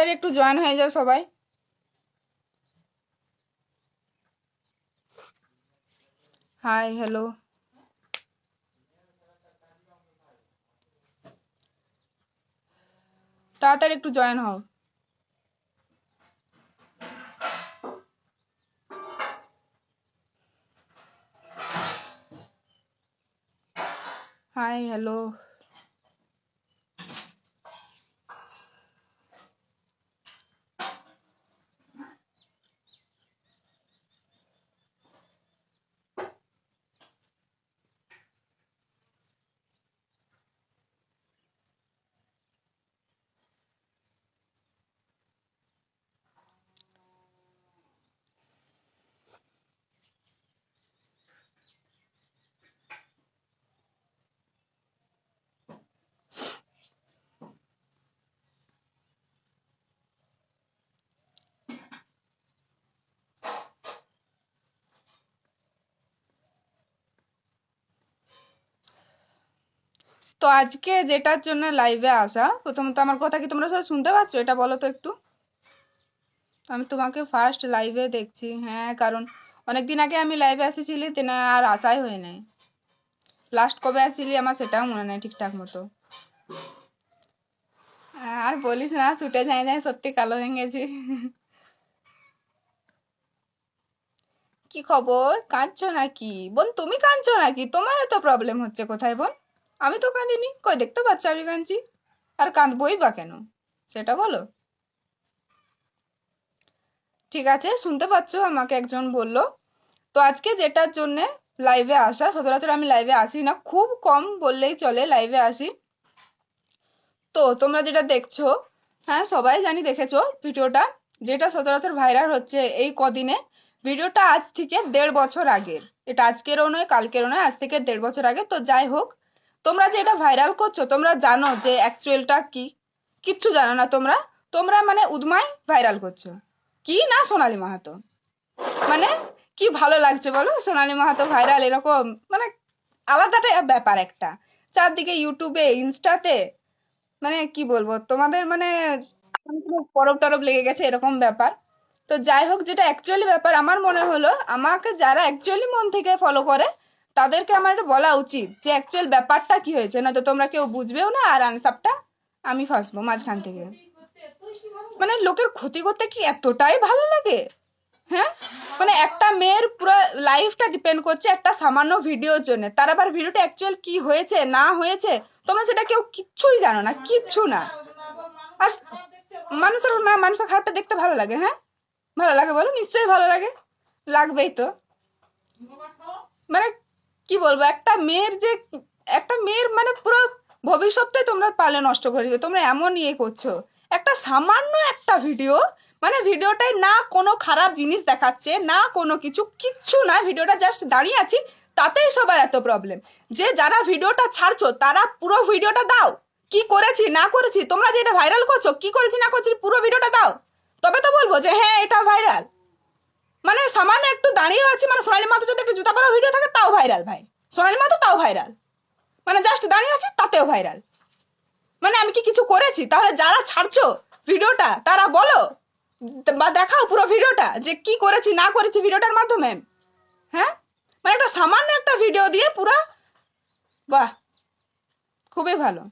তাড়াতাড়ি একটু জয়েন হয়ে যাও সবাই। হাই, হ্যালো, তাড়াতাড়ি একটু জয়েন হও। Hi, hello. তো আজকে যেটার জন্য লাইভে আসা, প্রথমত আমার কথা কি তোমরা সবাই শুনতে পাচ্ছ? এটা বলো তো একটু। আমি তোমাকে ফার্স্ট লাইভে দেখছি। হ্যাঁ, কারণ অনেকদিন আগে আমি লাইভে আসেছিলি, তেনা আর আসাই হয় নাই। লাস্ট কবে আসিলি আমার সেটাও মনে নেই ঠিকঠাক মতো। আর বলিস না, ছুটে যাই নাই, সত্যি কালো হয়ে গেছি। কি খবর, কাঁদছো নাকি বোন? তুমি কাঁদছো নাকি? তোমার এত প্রবলেম হচ্ছে কোথায় বোন? আমি তো কাঁদিনি, কই দেখতে পাচ্ছ আমি কাঁদছি? আর কাঁদবোই বা কেন, সেটা বলো। ঠিক আছে, শুনতে পাচ্ছ, আমাকে একজন বললো। তো আজকে যেটার জন্যে লাইভে আসা, সচরাচর আমি লাইভে আসি না, খুব কম বললেই চলে লাইভে আসি। তো তোমরা যেটা দেখছো, হ্যাঁ সবাই জানি দেখেছো ভিডিওটা, যেটা সচরাচর ভাইরাল হচ্ছে এই কদিনে। ভিডিওটা আজ থেকে 1.5 বছর আগের। এটা আজকেরও নয়, কালকেরও নয়, আজ থেকে 1.5 বছর আগে। তো যাই হোক, তোমরা যে এটা ভাইরাল করছো, তোমরা জানো যে অ্যাকচুয়ালটা কি? কিচ্ছু জানো না তোমরা। তোমরা মানে উদমাই ভাইরাল করছো। কি না, সোনালী মাহাতো মানে কি ভালো লাগছে বলো? সোনালী মাহাতো ভাইরাল, এরকম মানে আলাদাটাই ব্যাপার একটা। চারদিকে ইউটিউবে, ইনস্টাতে, মানে কি বলবো তোমাদের, মানে পরব টরব লেগে গেছে এরকম ব্যাপার। তো যাই হোক, যেটা অ্যাকচুয়ালি ব্যাপার, আমার মনে হলো আমাকে যারা অ্যাকচুয়ালি মন থেকে ফলো করে তাদেরকে আমার এটা বলা উচিত যে অ্যাকচুয়াল ব্যাপারটা কি হয়েছে, না তো তোমরা কেউ বুঝবেও না, আর আনসারটা আমি ফাঁসবো মাঝখান থেকে। মানে লোকের ক্ষতি করতে কি এতটাই ভালো লাগে? হ্যাঁ, মানে একটা মেয়ের পুরো লাইফটা ডিপেন্ড করছে একটা সামান্য ভিডিওর জন্য, তার আবার ভিডিওটা অ্যাকচুয়াল কি হয়েছে না হয়েছে তোমরা সেটা কেউ কিচ্ছুই জানো না, কিচ্ছু না। আর মানুষের খারাপটা দেখতে ভালো লাগে? হ্যাঁ, ভালো লাগে বলো, নিশ্চয়ই ভালো লাগে, লাগবেই তো। মানে কি বলবো, একটা মেয়ের মানে পুরো ভবিষ্যৎটাই তোমরা পারলে নষ্ট করে দিবে, তোমরা এমন ইয়ে করছো। একটা সামান্য একটা ভিডিও, মানে ভিডিওটাই না কোনো খারাপ জিনিস দেখাচ্ছে, না কোনো কিছু, কিচ্ছু না, ভিডিওটা জাস্ট দাঁড়িয়ে আছি, তাতেই সবার এত প্রবলেম। যে যারা ভিডিওটা ছাড়ছো তারা পুরো ভিডিওটা দাও, কি করেছি না করেছি, তোমরা যে এটা ভাইরাল করছো কি করেছি না করেছি পুরো ভিডিওটা দাও, তবে তো বলবো যে হ্যাঁ এটা ভাইরাল। মানে সামান্য একটু দাঁড়িয়ে আছি, মানে সোনালী মাত্র যদি একটু জুতা পরা ভিডিও থাকে তাও ভাইরাল ভাই, সোনালী মাত্র তাও ভাইরাল, মানে জাস্ট দাঁড়িয়ে আছি তাতেও ভাইরাল। মানে আমি কি কিছু করেছি? তাহলে যারা ছাড়ছো ভিডিওটা তারা বলো, বা দেখাও পুরো ভিডিওটা যে কি করেছি না করেছি ভিডিওটার মাধ্যমে। হ্যাঁ, মানে একটা সামান্য একটা ভিডিও দিয়ে পুরো, বাহ, খুবই ভালো।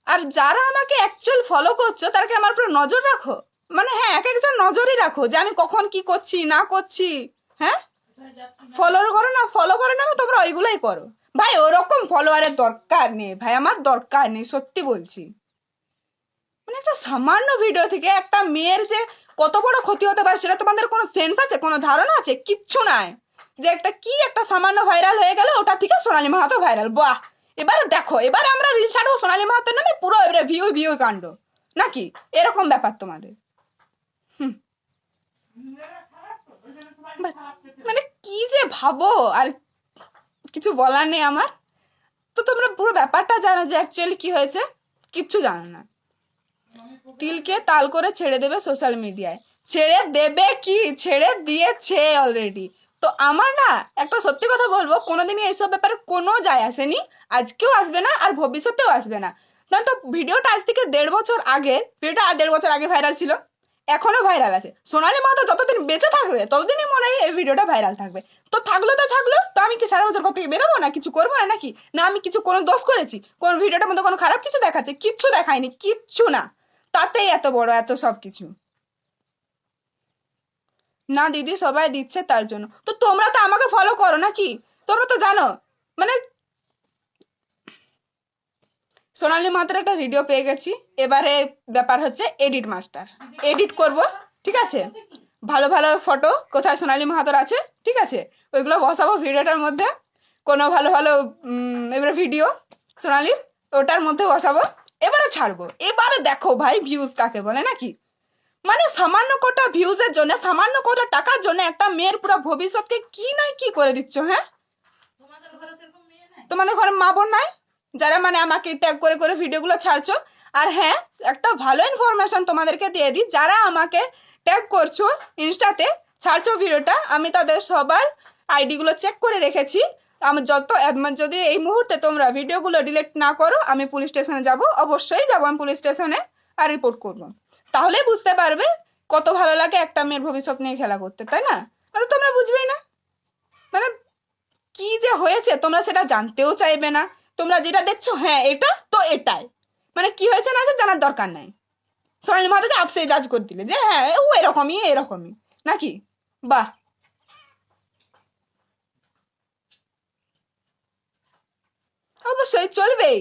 আর যারা আমাকে অ্যাকচুয়াল ফলো করছো তাদেরকে আমার পুরো নজর রাখো, মানে হ্যাঁ এক একজন নজরই রাখো যে আমি কখন কি করছি না করছি। হ্যাঁ, ফলো করো না, ফলো করে নাও তোমরা, ওইগুলোই করো। ভাই ওরকম ফলোয়ারের দরকার নেই ভাই, আমার দরকার নেই, সত্যি বলছি। মানে একটা সামান্য ভিডিও থেকে একটা মেয়ের যে কত বড় ক্ষতি হতে পারে সেটা তোমাদের কোনো সেন্স আছে, কোনো ধারণা আছে? কিচ্ছু নাই। যে একটা কি একটা সামান্য ভাইরাল হয়ে গেল, ওটা থেকে সোনালী মাহাতো ভাইরাল, বাহ, এবারে দেখো, এবারে আমরা রিল ছাড়বো সোনালী মাহাতোর নামে, পুরো এবারে ভিউ ভিউ কাণ্ড নাকি, এরকম ব্যাপার তোমাদের। হুম, মানে কি যে ভাবো, আর কিছু বলার নেই আমার। তো তোমরা পুরো ব্যাপারটা জানো যে অ্যাকচুয়ালি কি হয়েছে? কিচ্ছু জানো না। তিলকে তাল করে ছেড়ে দেবে সোশ্যাল মিডিয়ায়, ছেড়ে দেবে কি, ছেড়ে দিয়েছে অলরেডি। তো আমার না একটা সত্যি কথা বলবো, কোনোদিনই এইসব ব্যাপারে কোনো যায় আসেনি, আজকেও আসবে না, আর ভবিষ্যতেও আসবে না। জানো তো ভিডিওটা আজ থেকে 1.5 বছর আগে, ভিডিওটা 1.5 বছর আগে ভাইরাল ছিল, এখনো ভাইরাল আছে। সোনালী মাহাতো যতদিন বেঁচে থাকবে ততদিনই মনে হয় এই ভিডিওটা ভাইরাল থাকবে। তো থাকলো তো থাকলো, তো আমি কি সারা বছর কোথা থেকে বেরোবো না, কিছু করবো না নাকি? না আমি কিছু কোনো দোষ করেছি? কোন ভিডিওটার মধ্যে কোনো খারাপ কিছু দেখাচ্ছে? কিচ্ছু দেখায়নি, কিচ্ছু না, তাতেই এত বড় এত সব কিছু। না দিদি সবাই দিচ্ছে তার জন্য। তো তোমরা তো আমাকে ফলো করো নাকি? তোমরা তো জানো মানে সোনালী মাহাতোর একটা ভিডিও পেয়ে গেছি, এবারে ব্যাপার হচ্ছে এডিট মাস্টার, এডিট করব, ঠিক আছে? ভালো ভালো ফটো কোথায় সোনালী মাহাতোর আছে, ঠিক আছে, ওইগুলো বসাবো ভিডিওটার মধ্যে। কোনো ভালো ভালো এবারে ভিডিও সোনালীর ওটার মধ্যে বসাবো, এবারে ছাড়বো। এবারে দেখো ভাই ভিউজ কাকে বলে নাকি। মানে সামান্য কটা ভিউজের জন্য, সামান্য কটা টাকার জন্য একটা মেয়ের পুরো ভবিষ্যৎকে কি নয় কি করে দিচ্ছ। হ্যাঁ, তোমাদের ঘরে মা বোন নাই যারা মানে আমাকে ট্যাগ করে করে ভিডিওগুলো ছাড়ছো? আর হ্যাঁ, একটা ভালো ইনফরমেশন তোমাদেরকে দিয়ে দিই, যারা আমাকে ট্যাগ করছো ইনস্টাতে ছাড়ছো ভিডিওটা, আমি তাদের সবার আইডি গুলো চেক করে রেখেছি। আমি যদি এই মুহূর্তে তোমরা ভিডিওগুলো ডিলিট না করো, আমি পুলিশ স্টেশনে যাব, অবশ্যই যাব আমি পুলিশ স্টেশনে, আর রিপোর্ট করব। তাহলেই বুঝতে পারবে কত ভালো লাগে একটা মেয়ের ভবিষ্যৎ নিয়ে খেলা করতে, তাই না? তোমরা বুঝবেই না, মানে কি যে হয়েছে তোমরা সেটা জানতেও চাইবে না। তোমরা যেটা দেখছো হ্যাঁ এটা তো এটাই, মানে কি হয়েছে না জানার দরকার নাই। সোনালী মাহাতোকে আপসে জাজ করে দিলে যে হ্যাঁ ও এরকমই এরকমই নাকি। বাহ, অবশ্যই চলবেই,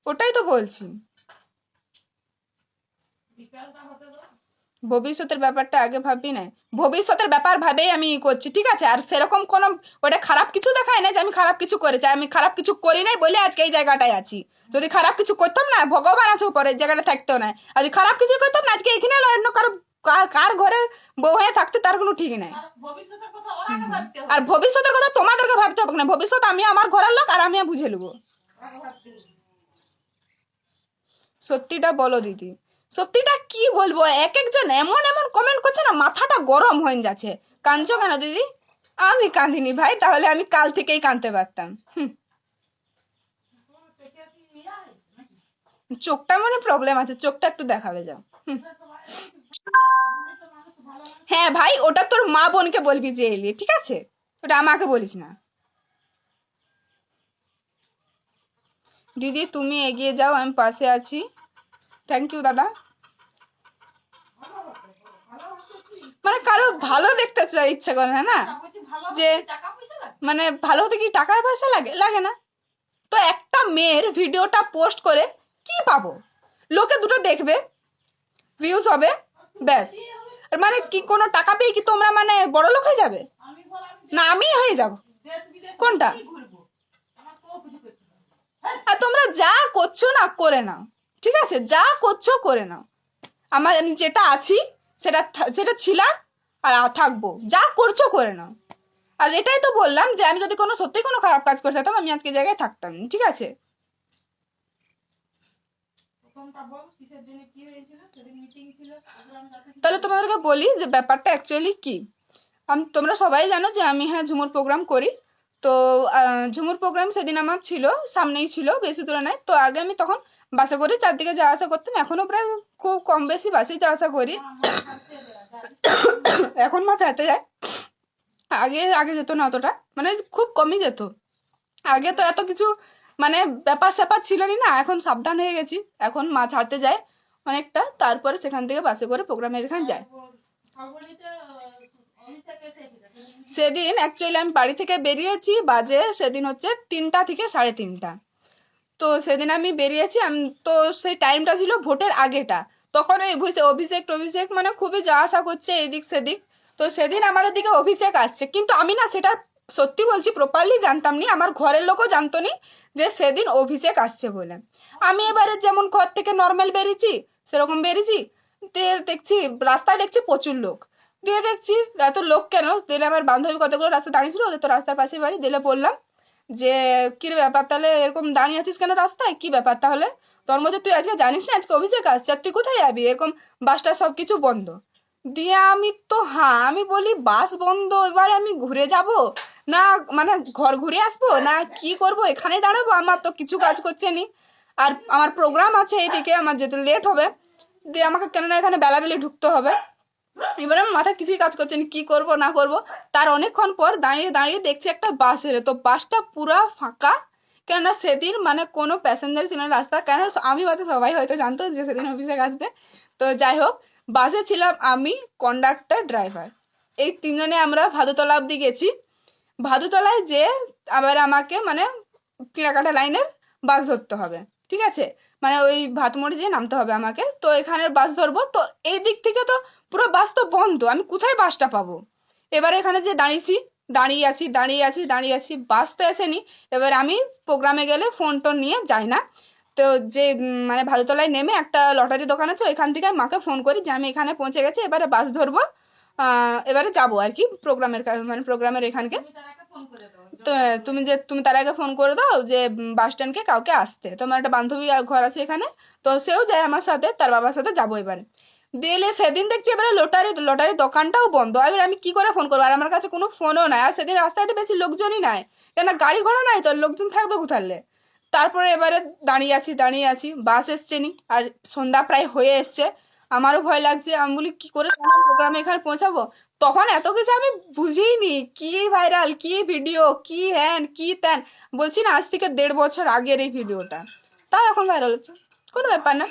ওটাই তো বলছি। ভবিষ্যতের ব্যাপারটা আগে ভাববি না, ভবিষ্যতের ব্যাপার ভাবেই আমি করছি, ঠিক আছে? আর সেরকম কোনো ওটা খারাপ কিছু দেখায় না যে আমি খারাপ কিছু করেছি। আমি খারাপ কিছু করি নাই বলে আজকে এই জায়গাটায় আছি। যদি খারাপ কিছু করতাম না, ভগবান আছে উপরে, জায়গাটা থাকতেও না। আর যদি খারাপ কিছু করতাম না, আজকে এখানে অন্য কারো কার ঘরে বউ হয়ে থাকতে তার কোনো ঠিক নাই। আর ভবিষ্যতের কথা তোমাদেরকে ভাবতে হবে না, ভবিষ্যৎ আমি আমার ঘরের লোক, আর আমি বুঝে নেবো। সত্যিটা বলো দিদি, সত্যিটা কি বলবো, এক একজন এমন এমন কমেন্ট করছে না, মাথাটা গরম হয়ে যাচ্ছে। কাঁদছো কেন দিদি? আমি কাঁদিনি ভাই, তাহলে আমি কাল থেকেই কাঁদতে পারতাম। চোখটা মনে প্রবলেম আছে, চোখটা একটু দেখাবে যাও। হ্যাঁ ভাই, ওটা তোর মা বোনকে বলবি যে এলি, ঠিক আছে? ওটা আমাকে বলিস না। দিদি তুমি এগিয়ে যাও, আমি পাশে আছি। থ্যাংক ইউ দাদা। মানে কারো ভালো দেখতে চাই ইচ্ছা করে না, যে মানে ভালো হতে কি টাকার পয়সা লাগে? লাগে না তো। একটা মেয়ের ভিডিওটা পোস্ট করে কি পাবো? লোকে দুটো দেখবে, ভিউজ হবে, ব্যাস। মানে কি কোনো টাকা পেয়ে কি তোমরা মানে বড় লোক হয়ে যাবে? না আমি হয়ে যাব? কোনটা? আর তোমরা যা করছো না করে নাও, ঠিক আছে? যা করছো করে নাও। আমি যেটা আছি সেটা সেটা ছিলাম আর থাকবো, যা করছো করে নাও। আর এটাই তো বললাম যে আমি যদি সত্যি কোনো খারাপ কাজ করে থাকতাম, আমি আজকে জায়গায় থাকতাম, ঠিক আছে? তাহলে তোমাদেরকে বলি যে ব্যাপারটা অ্যাকচুয়ালি কি। তোমরা সবাই জানো যে আমি হ্যাঁ ঝুমুর প্রোগ্রাম করি। তো ঝুমুর প্রোগ্রাম সেদিন আমার ছিল, সামনেই ছিল, বেশি দূরে নয়। তো আগে আমি তখন বাসে করে চারদিকে যাওয়া আসা করতাম, এখনো প্রায় খুব কম বেশি বাসেই যাওয়া আসা করি। এখন মা চাইতে যায়, আগে আগে যেত না অতটা, মানে খুব কমই যেত। আগে তো এত কিছু মানে ব্যাপার স্যাপার ছিল না, এখন সাবধান হয়ে গেছি। এখন মা ছাড়তে যায় অনেকটা, তারপরে সেখান থেকে বাসে করে প্রোগ্রামের এখানে যায়। সেদিন অ্যাকচুয়ালি আমি বাড়ি থেকে বেরিয়েছি, বাজে সেদিন হচ্ছে 3টা থেকে 3:30। তো সেদিন আমি বেরিয়েছি, আমি তো সেই টাইমটা ছিল ভোটের আগেটা। তখন ওই অভিষেক টভিষেক মানে খুবই যাওয়া আসা করছে এদিক সেদিক। তো সেদিন আমাদের দিকে অভিষেক আসছে, কিন্তু আমি না সেটা সত্যি বলছি প্রপারলি জানতাম নি, আমার ঘরের লোকও জানতো নি যে সেদিন অভিষেক আসছে বলে। আমি এবারে যেমন ঘর থেকে নর্মাল বেরিয়েছি সেরকম বেরিয়েছি, দিয়ে দেখছি রাস্তায় দেখছি প্রচুর লোক। দিয়ে দেখছি এত লোক কেন, দিলে আমার বান্ধবী কতগুলো রাস্তায় দাঁড়িয়ে ছিল, ওদের তো রাস্তার পাশে বাড়ি। দিলে বললাম যে কি রে ব্যাপার, তাহলে এরকম দাঁড়িয়ে আছিস কেন রাস্তায়, কি ব্যাপার তাহলে? তোর মধ্যে তুই আজকে জানিস না আজকে অভিষেক আসছে, আর তুই কোথায় যাবি? এরকম বাসটা সবকিছু বন্ধ। দিয়ে আমি তো হ্যাঁ, আমি বলি বাস বন্ধ, এবার আমি ঘুরে যাব না, মানে ঘর ঘুরে আসবো না কি করব, এখানে দাঁড়াবো? আমার তো কিছু কাজ করছে নি। আর আমার প্রোগ্রাম আছে এইদিকে, আমার যেতে লেট হবে, দিয়ে আমাকে কেননা এখানে বেলাবেলি ঢুকতে হবে। এবারে আমার মাথায় কিছুই কাজ করছে না, কি করব না করব। তার অনেকক্ষণ পর দাঁড়িয়ে দাঁড়িয়ে দেখছি একটা বাস এলো, তো বাসটা পুরা ফাঁকা। কেননা সেদিন মানে কোনো প্যাসেঞ্জার ছিল না রাস্তা, কেন আমি হয়তো সবাই হয়তো জানতো যে সেদিন অফিসে আসবে। তো যাই হোক, বাসে ছিলাম আমি, কন্ডাক্টর, ড্রাইভার, এই তিনজনে আমরা ভাদুতলা অব্দি গেছি। ভাদুতলায় যে আবার আমাকে মানে কিনাকাটা লাইনের বাস ধরতে হবে, ঠিক আছে, মানে ওই ভাতমড়ি যেয়ে নামতে হবে আমাকে। তো এখানের বাস ধরবো, তো এই দিক থেকে তো পুরো বাস তো বন্ধ, আমি কোথায় বাসটা পাবো। এবার এখানে যে দাঁড়িয়েছি, দাঁড়িয়ে আছি দাঁড়িয়ে আছি দাঁড়িয়ে আছি, বাস তো আসেনি। এবার আমি প্রোগ্রামে গেলে ফোন টোন নিয়ে যাই না। তো যে মানে ভাদুতলায় নেমে একটা লটারি দোকান আছে, ওইখান থেকে মাকে ফোন করি যে আমি এখানে পৌঁছে গেছি, এবারে বাস ধরবো, এবারে যাবো আর কি প্রোগ্রামের মানে প্রোগ্রামের এখানকে। তো তুমি তার আগে ফোন করে দাও যে বাস স্ট্যান্ডকে কাউকে আসতে, তোমার একটা বান্ধবী ঘর আছে এখানে, তো সেও যায় আমার সাথে, তার বাবার সাথে যাবো এবারে। দিলে সেদিন দেখছি এবারে লটারি লটারি দোকানটাও বন্ধ, এবার আমি কি করে ফোন করবো, আর আমার কাছে কোনো ফোনও নাই, আর সেদিন রাস্তাটা বেশি লোকজনই নাই, কেন গাড়ি ঘোড়া নাই, তো লোকজন থাকবে কোথালে। তারপরে এবারে দাঁড়িয়ে আছি, বাস এসছে নি, আর সন্ধ্যা প্রায় হয়ে এসছে। আমারও ভয় লাগছে, আমি বলি কি করে প্রোগ্রামে এখানে পৌঁছাবো। তখন এত কিছু আমি বুঝিনি, কি ভাইরাল, কি ভিডিও, কি হ্যান কি ত্যান, বলছি না আজ থেকে 1.5 বছর আগের এই ভিডিওটা, তাও এখন ভাইরাল হচ্ছে, কোনো ব্যাপার না।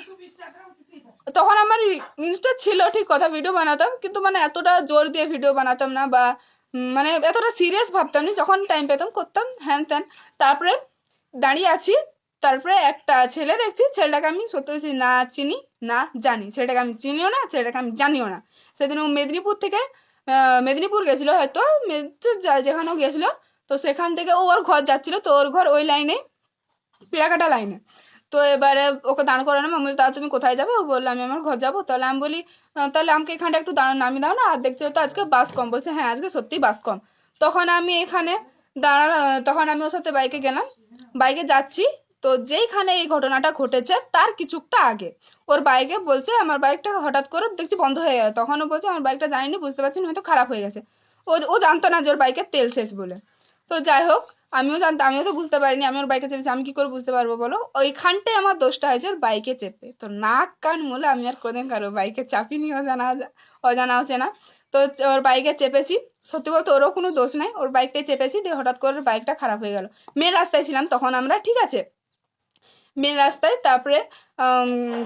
তখন আমার ইনস্টা ছিল ঠিক কথা, ভিডিও বানাতাম, কিন্তু মানে এতটা জোর দিয়ে ভিডিও বানাতাম না, বা মানে এতটা সিরিয়াস ভাবতাম না, যখন টাইম পেতাম করতাম হ্যান ত্যান। তারপরে দাঁড়িয়ে আছি, তারপরে একটা ছেলে দেখছি, ছেলেটাকে আমি সত্যি সত্যি না চিনি না জানি, ছেলেটাকে আমি চিনিও না, ছেলেটাকে আমি জানিও না। সেদিন ও মেদিনীপুর থেকে মেদিনীপুর গেছিল হয়তো, যেখানেও গেছিল, তো সেখান থেকে ও ওর ঘর যাচ্ছিল, তো ওর ঘর ওই লাইনে, পিড়াকাটা লাইনে। তো এবারে ওকে দাঁড় করানো, আমি বলি তাহলে তুমি কোথায় যাবে, ও বললো আমি আমার ঘর যাবো। তাহলে আমি বলি তাহলে আমাকে এখানটা একটু নামিয়ে দাও না, আর দেখছি তো আজকে বাস কম, বলছে হ্যাঁ আজকে সত্যি বাস কম। তখন আমি এখানে তখন আমি ওর সাথে বাইকে গেলাম, বাইকে যাচ্ছি। তো যেইখানে এই ঘটনাটা ঘটেছে তার কিছুটা আগে ওর বাইকে বলছে, আমার বাইকটা হঠাৎ করে দেখছি বন্ধ হয়ে গেল, তখন ও বলছে আমার বাইকটা জানিনি, বুঝতে পারছি না, হয়তো খারাপ হয়ে গেছে। ও ও জানতো না যে ওর বাইকের তেল শেষ বলে। তো যাই হোক, আমিও জানতাম, আমিও তো বুঝতে পারিনি, আমি ওর বাইকে চেপেছি, আমি কি করে বুঝতে পারবো বলো, ওইখানটায় আমার দোষটা হয়েছে ওর বাইকে চেপে, তো নাক কান মুলে আমি আর কোনোদিন কারো বাইকে চাপিনি, অজানা অচেনা। তো ওর বাইকে চেপেছি, সত্যি বলতে ওরও কোনো দোষ নাই, ওর বাইকটাই চেপেছি, দিয়ে হঠাৎ করে ওর বাইকটা খারাপ হয়ে গেল। মেন রাস্তায় ছিলাম তখন আমরা, ঠিক আছে, মেন রাস্তায়। তারপরে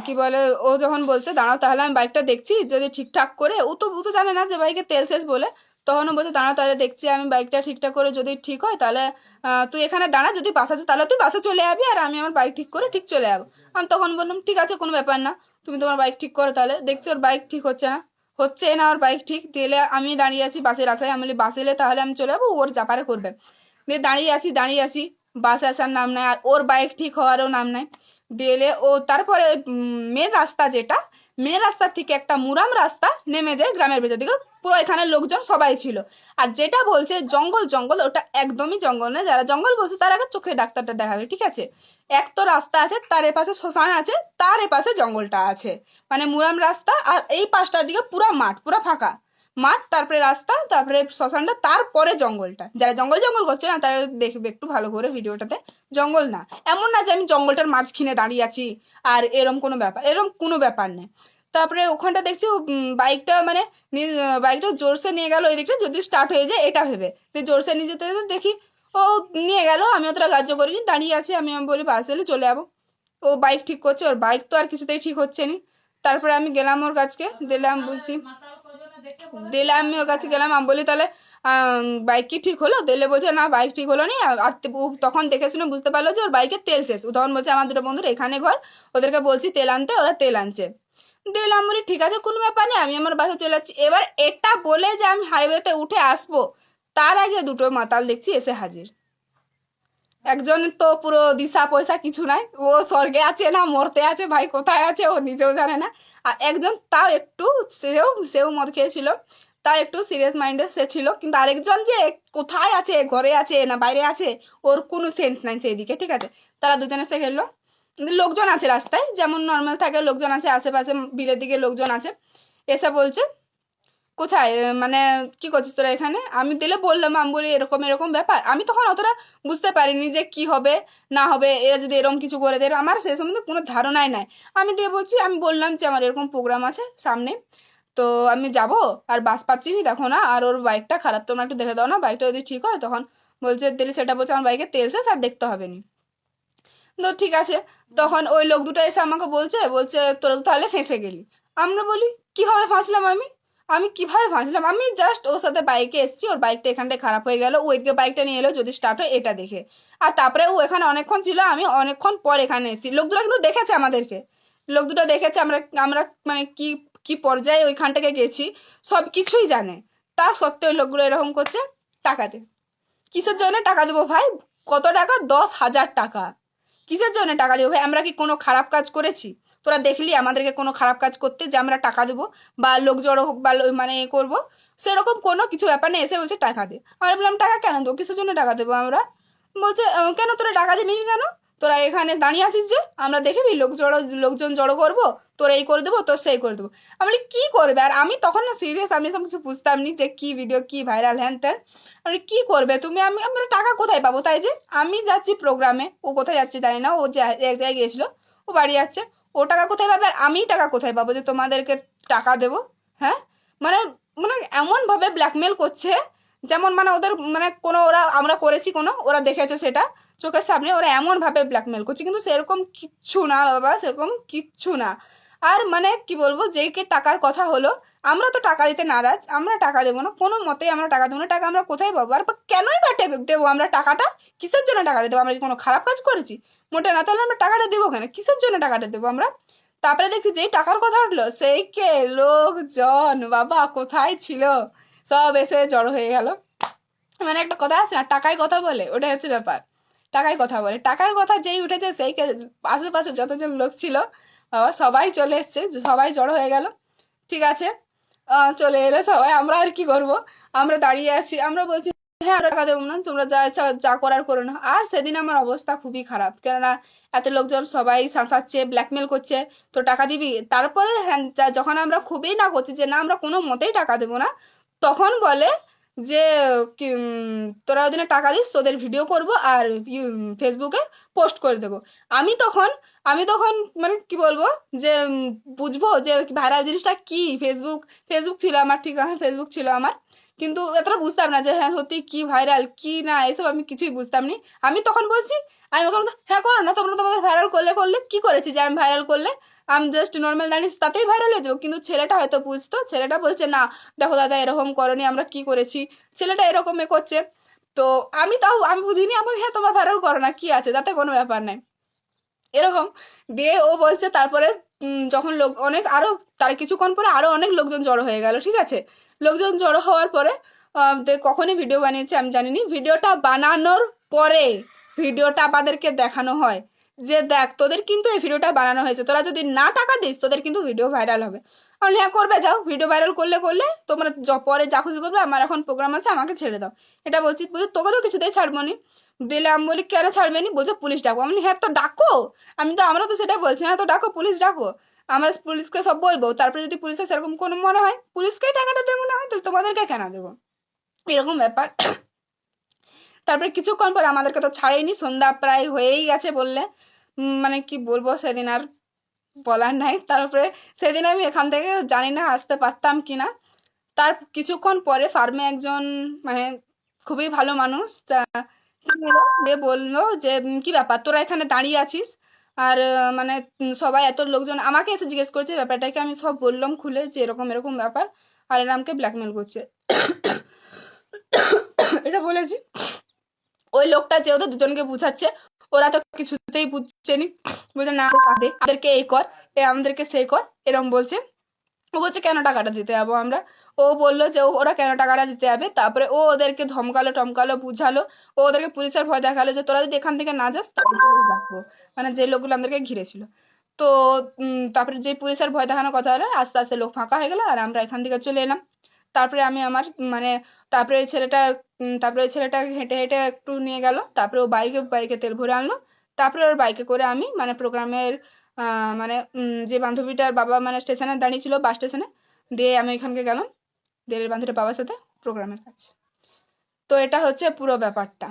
কি বলে, ও যখন বলছে দাঁড়াও তাহলে আমি বাইকটা দেখছি যদি ঠিকঠাক করে, ও তো জানে না যে বাইকে তেল শেষ বলে। তখন ও বলছে দাঁড়াও তাহলে দেখছি আমি বাইকটা ঠিকঠাক করে, যদি ঠিক হয় তাহলে তুই এখানে দাঁড়া, যদি বাস আছে তাহলে তুই বাসে চলে যাবি, আর আমি আমার বাইক ঠিক করে ঠিক চলে যাবো। আমি তখন বললাম ঠিক আছে কোনো ব্যাপার না, তুমি তোমার বাইক ঠিক করো। তাহলে দেখছি ওর বাইক ঠিক হচ্ছে না ওর বাইক ঠিক দিলে, আমি দাঁড়িয়ে আছি বাসের আশায়, আমি বলি বাস এলে তাহলে আমি চলে যাবো, ওর যা পারে করবে। দিয়ে দাঁড়িয়ে আছি, বাস আসার নাম নাই, আর ওর বাইক ঠিক হওয়ারও নাম নাই। দিলে ও তারপরে মেন রাস্তা যেটা, মেন রাস্তার থেকে একটা মুরাম রাস্তা নেমে যায় গ্রামের ভেতর দিকে, পুরো এখানে লোকজন সবাই ছিল। আর যেটা বলছে জঙ্গল জঙ্গল, ওটা একদমই জঙ্গল না, যারা জঙ্গল বলছে তার আগে চোখে ডাক্তারটা দেখাবে, ঠিক আছে। এক তো রাস্তা আছে, তার এপাশে শ্মশান আছে, তার এপাশে জঙ্গলটা আছে, মানে মুরাম রাস্তা, আর এই পাশটার দিকে পুরা মাঠ, পুরা ফাঁকা মাঠ, তারপরে রাস্তা, তারপরে শ্মশানটা, তারপরে জঙ্গলটা। যারা জঙ্গল জঙ্গল করছে না তারা দেখবে একটু ভালো করে ভিডিওটাতে, জঙ্গল না, এমন না যে আমি জঙ্গলটার মাঝখানে দাঁড়িয়ে আছি, আর এরম কোনো ব্যাপার নেই। তারপরে ওখানটা দেখছি বাইকটা মানে বাইকটা জোরসে নিয়ে গেল ওই দিকটা, যদি স্টার্ট হয়ে যায় এটা ভেবে, তো জোরসে নিয়ে যেতে যেতে দেখি ও নিয়ে গেল, আমি অতটা গ্রাহ্য করিনি, দাঁড়িয়ে আছি, আমি বলি বাস এলে চলে যাবো। ও বাইক ঠিক করছে, ওর বাইক তো আর কিছুতেই ঠিক হচ্ছে না। তারপরে আমি গেলাম ওর কাছকে, আমি ওর কাছে গেলাম, আমি বলি তাহলে বাইক কি ঠিক হলো, দিলে বলছে না বাইক ঠিক হলো নি। আর তখন দেখে শুনে বুঝতে পারলো যে ওর বাইকের তেল শেষ, ও তখন বলছে আমার দুটো বন্ধুর এখানে ঘর, ওদেরকে বলছি তেল আনতে, ওরা তেল আনছে। দিলাম, বলি ঠিক আছে কোনো ব্যাপার নেই, আমি আমার বাসে চলে যাচ্ছি। এবার এটা বলে যে আমি হাইওয়েতে উঠে আসবো, তার আগে দুটো মাতাল দেখছি এসে হাজির। একজন তো পুরো দিশা পয়সা কিছু নাই, ও স্বর্গে আছে না মরতে আছে, ভাই কোথায় আছে ও নিজেও জানে না। আর একজন তাও একটু, সেও সেও মদ খেয়েছিল, তাও একটু সিরিয়াস মাইন্ডের সে ছিল, কিন্তু আরেকজন যে কোথায় আছে, ঘরে আছে না বাইরে আছে, ওর কোনো সেন্স নাই সেই দিকে, ঠিক আছে। তারা দুজনে এসে খেললো, লোকজন আছে রাস্তায়, যেমন নর্মাল থাকে লোকজন আছে, আশেপাশে বিলের দিকে লোকজন আছে, এসে বলছে কোথায় মানে কি করছিস তোরা এখানে? আমি দিলে বললাম, আমি বলি এরকম এরকম ব্যাপার। আমি তখন অতটা বুঝতে পারিনি যে কি হবে না হবে, এরা যদি এরকম কিছু করে দেয়, আমার সেই সম্বন্ধে কোনো ধারণাই নাই। আমি দিয়ে বলছি, আমি বললাম যে আমার এরকম প্রোগ্রাম আছে সামনে, তো আমি যাব, আর বাস পাচ্ছি না, দেখো না, আর ওর বাইকটা খারাপ, তোমরা একটু দেখে দাও না, বাইকটা যদি ঠিক হয়। তখন বলছে দিলে, সেটা বলছে আমার বাইকে তেল শেষ আর দেখতে হবে না। তো ঠিক আছে। তখন ওই লোক দুটো এসে আমাকে বলছে বলছে তোরা তো তাহলে ফেঁসে গেলি। আমরা বলি কিভাবে ফাঁসলাম আমি? আমি কিভাবে ফাঁসলাম? আমি জাস্ট ওর সাথে বাইকে এসেছি, ওর বাইকটা এখানটায় খারাপ হয়ে গেল, ও এদিকে বাইকটা নিয়ে এলো যদি স্টার্ট হয় এটা দেখে। আর তারপরে ও এখানে অনেকক্ষণ ছিল, আমি অনেকক্ষণ পর এখানে এসেছি। লোক দুটো কিন্তু দেখেছে আমাদেরকে, লোক দুটো দেখেছে আমরা আমরা মানে কি কি পর্যায়ে ওইখান থেকে গেছি, সব কিছুই জানে। তা সত্ত্বেও ওই লোকগুলো এরকম করছে। টাকা দে। কিসের জন্য টাকা দেবো ভাই? কত টাকা? 10,000 টাকা। কিসের জন্য টাকা দেবো ভাই? আমরা কি কোনো খারাপ কাজ করেছি? তোরা দেখলি আমাদেরকে কোনো খারাপ কাজ করতে যে আমরা টাকা দেবো বা লোক জড়ো হোক বা মানে এ করবো? সেরকম কোনো কিছু ব্যাপার নেই। এসে বলছে টাকা দে। আমরা বললাম টাকা কেন দেবো? কিসের জন্য টাকা দেবো আমরা? বলছে কেন তোরা টাকা দিবি কেন? তোরা এখানে দাঁড়িয়ে আছিস যে, আমরা দেখবি লোকজন জড়ো করবো, তোর এই করে দেবো, তোর সেই করে দেবো। আমি বলি কি করবে? আর আমি তখন না সিরিয়াস, আমি এসব কিছু বুঝতাম নি যে কি ভিডিও কি ভাইরাল হ্যান ত্যান। আমি কি করবে তুমি? আমরা টাকা কোথায় পাবো? তাই যে আমি যাচ্ছি প্রোগ্রামে, ও কোথায় যাচ্ছে জানি না, ও যে এক জায়গায় গিয়েছিল, ও বাড়ি যাচ্ছে, ও টাকা কোথায় পাবে আর আমি টাকা কোথায় পাবো যে তোমাদেরকে টাকা দেবো? হ্যাঁ, মানে মানে এমন ভাবে ব্ল্যাকমেল করছে, যেমন মানে ওদের মানে কোনো ওরা আমরা করেছি কোনো, ওরা দেখেছে সেটা চোখের সামনে, ওরা এমন ভাবে ব্ল্যাকমেল করছে, কিন্তু সেরকম কিচ্ছু না বাবা, সেরকম কিচ্ছু না। আর মানে কি বলবো, যেইকে টাকার কথা হলো, আমরা তো টাকা দিতে নারাজ, আমরা টাকা দেবো না, কোনো মতেই আমরা টাকা দেবো না। টাকা আমরা কোথায় পাবো? আর বা কেনই বা দেবো আমরা টাকাটা? কিসের জন্য টাকাটা দেবো? আমরা কি কোনো খারাপ কাজ করেছি? মোটে না। তাহলে আমরা টাকাটা দেবো কেন? কিসের জন্য টাকাটা দেবো আমরা? তারপরে দেখছি যেই টাকার কথা উঠলো, সেই কে লোকজন বাবা কোথায় ছিল, সব এসে জড়ো হয়ে গেল। মানে একটা কথা আছে না, টাকায় কথা বলে, ওটাই হচ্ছে ব্যাপার। টাকায় কথা বলে, টাকার কথা যেই উঠেছে সেই আশেপাশে যতজন লোক ছিল বাবা সবাই চলে এসছে, সবাই জড়ো হয়ে গেল। ঠিক আছে। চলে এলো সবাই, আমরা আর কি করব? আমরা দাঁড়িয়ে আছি, আমরা বলছি হ্যাঁ আমরা টাকা দেবো না, তোমরা যা ইচ্ছা যা করার করো না। আর সেদিন আমার অবস্থা খুবই খারাপ, কেননা এত লোকজন সবাই শাসাচ্ছে, ব্ল্যাকমেল করছে, তো টাকা দিবি? তারপরে হ্যাঁ যখন আমরা খুবই না করছি যে না আমরা কোনো মতেই টাকা দেবো না, তখন বলে যে কি তোরা ওদিনে টাকা দিস, তোদের ভিডিও করব আর ফেসবুকে পোস্ট করে দেবো। আমি তখন আমি তখন মানে কি বলবো যে বুঝবো যে ভাইরাল জিনিসটা কি। ফেসবুক ফেসবুক ছিল আমার, ঠিক আছে ফেসবুক ছিল আমার, কিন্তু এতটা বুঝতাম না যে হ্যাঁ সত্যি কি ভাইরাল কি না, এসব আমি কিছুই বুঝতাম নি। আমি তখন বলছি, আমি ওকে বলতাম, হ্যাঁ করো না, তোমরা তোমাদের ভাইরাল করলে করলে, কি করেছি যে আমি ভাইরাল করলে? আমি জাস্ট নর্মাল দাঁড়িয়ে তাতেই ভাইরাল হয়ে যাবো? কিন্তু ছেলেটা হয়তো বুঝতো, ছেলেটা বলছে না দেখো দাদা এরকম করনি, আমরা কি করেছি, ছেলেটা এরকম এ করছে। তো আমি বুঝিনি, আমাকে হ্যাঁ তোমার ভাইরাল করো না, কি আছে, তাতে কোনো ব্যাপার নাই, এরকম। দিয়ে ও বলছে তারপরে যখন লোক অনেক আরো, তার কিছুক্ষণ পরে আরো অনেক লোকজন জড়ো হয়ে গেল। ঠিক আছে, লোকজন জড়ো হওয়ার পরে কখনই ভিডিও বানিয়েছে আমি জানিনি, ভিডিওটা বানানোর পরে ভিডিওটা আমাদেরকে দেখানো হয় যে দেখ তোদের কিন্তু এই ভিডিওটা বানানো হয়েছে, তোরা যদি না টাকা দিস তোদের কিন্তু ভিডিও ভাইরাল হবে। আমি বলি, হ্যাঁ করবে, যাও ভিডিও ভাইরাল করলে করলে, তোমরা পরে যা খুশি করবে, আমার এখন প্রোগ্রাম আছে, আমাকে ছেড়ে দাও। এটা বলছি, বলছি তোকে তো কিছুতেই ছাড়বো নি। দিলে আমি বলি কেন ছাড়বে নি? বলছে পুলিশ ডাকবো। আমি বলি হ্যাঁ তো ডাকো। আমরা তো সেটাই বলছি, হ্যাঁ তো ডাকো, পুলিশ ডাকো। আমরা পুলিশকে সব বলবো, তারপরে যদি পুলিশের সেরকম কোনো মনে হয়, পুলিশকেই টাকাটা দেবো, না হয় তাহলে তোমাদেরকে কেন দেবো? এরকম ব্যাপার। তারপরে কিছুক্ষণ পর আমাদেরকে তো ছাড়েইনি, সন্ধ্যা প্রায় হয়েই গেছে বললে, মানে কি বলবো, সেদিন আর বলার নাই। তারপরে সেদিন আমি এখান থেকে জানি না আসতে পারতাম কিনা। তার কিছুক্ষণ পরে ফার্মে একজন মানে খুবই ভালো মানুষ দিয়ে বললো যে কি ব্যাপার তোরা এখানে দাঁড়িয়ে আছিস? আর মানে সবাই এত লোকজন আমাকে এসে জিজ্ঞেস করছে ব্যাপারটাকে, আমি সব বললাম খুলে যে এরকম এরকম ব্যাপার, আর এরা আমাকে ব্ল্যাকমেল করছে। এটা বলেছি। ওই লোকটা যে ওদের দুজনকে বুঝাচ্ছে, ওরা তো কিছুতেই বুঝছে নি, বলছে না আমাদেরকে এই কর, আমাদেরকে সেই কর, এরকম বলছে। ও বলছে কেন টাকাটা দিতে যাবো আমরা? ও বললো যে ওরা কেন টাকাটা দিতে যাবে। তারপরে ও ওদেরকে ধমকালো টমকালো বুঝালো, ও ওদেরকে পুলিশের ভয় দেখালো যে তোরা যদি এখান থেকে না যাস তাহলে পুলিশ ডাকবো, মানে যে লোকগুলো আমাদেরকে ঘিরেছিল। তো তারপরে যে পুলিশের ভয় দেখানোর কথা হলো, আস্তে আস্তে লোক ফাঁকা হয়ে গেল আর আমরা এখান থেকে চলে এলাম। তারপরে আমি আমার মানে তারপরে ওই ছেলেটা হেঁটে হেঁটে একটু নিয়ে গেল, তারপরে ও বাইকে বাইকে তেল ভরে আনলো। তারপরে ওর বাইকে করে আমি মানে প্রোগ্রামের মানে যে বান্ধবীটার বাবা মানে স্টেশনে দাঁড়িয়ে ছিল, বাস স্টেশনে, দিয়ে আমি ওইখানকে গেলাম। দেড়ের বান্ধবীর বাবার সাথে প্রোগ্রামের কাজ। তো এটা হচ্ছে পুরো ব্যাপারটা।